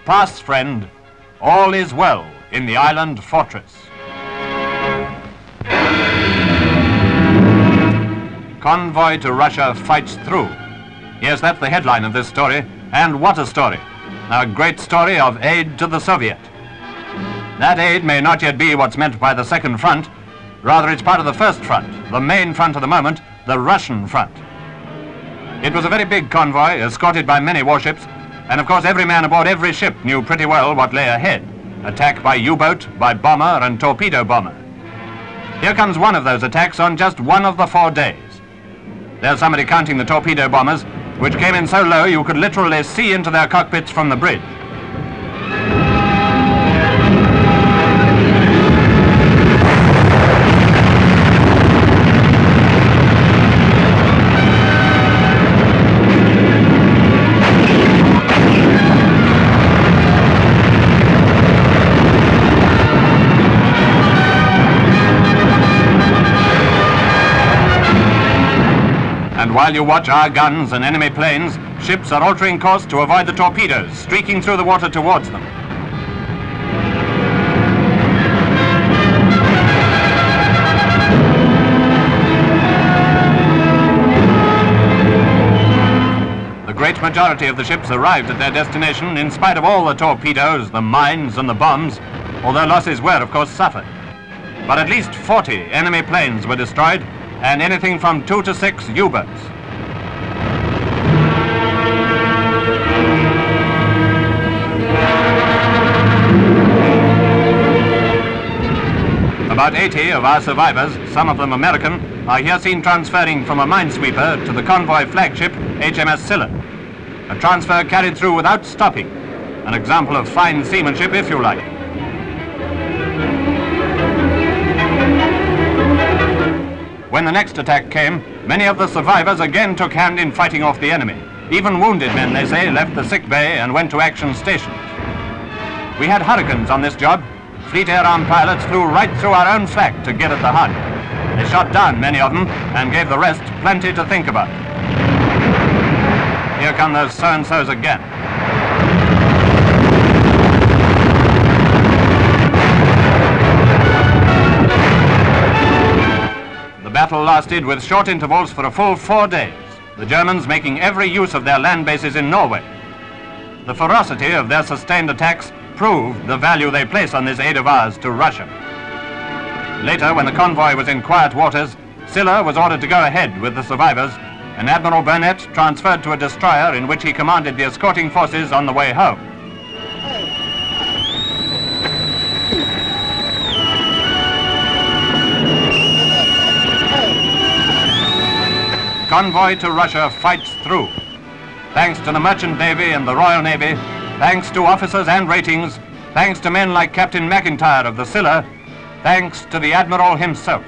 pass, friend. All is well in the island fortress. Convoy to Russia fights through. Yes, that's the headline of this story, and what a story. A great story of aid to the Soviet. That aid may not yet be what's meant by the second front. Rather, it's part of the first front, the main front at the moment, the Russian front. It was a very big convoy, escorted by many warships, and of course every man aboard every ship knew pretty well what lay ahead. Attack by U-boat, by bomber and torpedo bomber. Here comes one of those attacks on just one of the 4 days. There's somebody counting the torpedo bombers, which came in so low you could literally see into their cockpits from the bridge. And while you watch our guns and enemy planes, ships are altering course to avoid the torpedoes streaking through the water towards them. The great majority of the ships arrived at their destination in spite of all the torpedoes, the mines and the bombs, although losses were, of course, suffered. But at least 40 enemy planes were destroyed, and anything from 2 to 6 U-boats. About 80 of our survivors, some of them American, are here seen transferring from a minesweeper to the convoy flagship HMS Scylla. A transfer carried through without stopping, an example of fine seamanship, if you like. When the next attack came, many of the survivors again took hand in fighting off the enemy. Even wounded men, they say, left the sick bay and went to action stations. We had hurricanes on this job. Fleet Air Arm pilots flew right through our own flak to get at the Hun. They shot down many of them and gave the rest plenty to think about. Here come those so-and-sos again. The battle lasted with short intervals for a full 4 days, the Germans making every use of their land bases in Norway. The ferocity of their sustained attacks proved the value they place on this aid of ours to Russia. Later, when the convoy was in quiet waters, Scylla was ordered to go ahead with the survivors, and Admiral Burnett transferred to a destroyer in which he commanded the escorting forces on the way home. Convoy to Russia fights through. Thanks to the Merchant Navy and the Royal Navy, thanks to officers and ratings, thanks to men like Captain McIntyre of the Scylla, thanks to the Admiral himself.